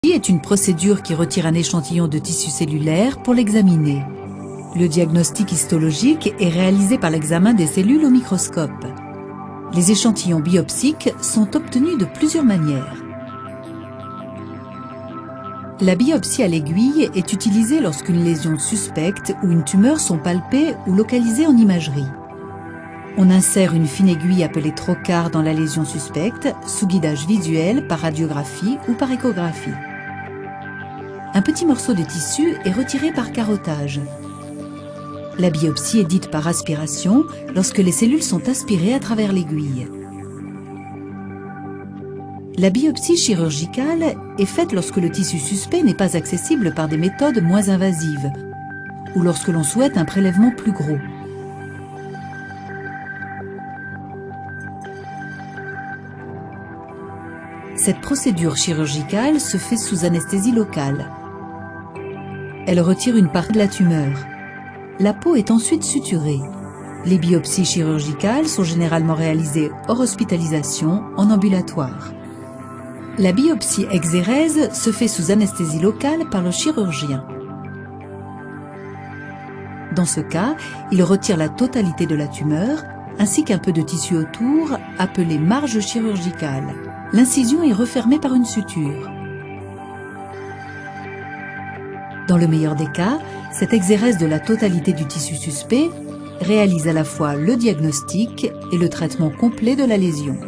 Est une procédure qui retire un échantillon de tissu cellulaire pour l'examiner. Le diagnostic histologique est réalisé par l'examen des cellules au microscope. Les échantillons biopsiques sont obtenus de plusieurs manières. La biopsie à l'aiguille est utilisée lorsqu'une lésion suspecte ou une tumeur sont palpées ou localisées en imagerie. On insère une fine aiguille appelée trocar dans la lésion suspecte, sous guidage visuel par radiographie ou par échographie. Un petit morceau de tissu est retiré par carottage. La biopsie est dite par aspiration lorsque les cellules sont aspirées à travers l'aiguille. La biopsie chirurgicale est faite lorsque le tissu suspect n'est pas accessible par des méthodes moins invasives ou lorsque l'on souhaite un prélèvement plus gros. Cette procédure chirurgicale se fait sous anesthésie locale. Elle retire une partie de la tumeur. La peau est ensuite suturée. Les biopsies chirurgicales sont généralement réalisées hors hospitalisation, en ambulatoire. La biopsie exérèse se fait sous anesthésie locale par le chirurgien. Dans ce cas, il retire la totalité de la tumeur, ainsi qu'un peu de tissu autour, appelé marge chirurgicale. L'incision est refermée par une suture. Dans le meilleur des cas, cette exérèse de la totalité du tissu suspect réalise à la fois le diagnostic et le traitement complet de la lésion.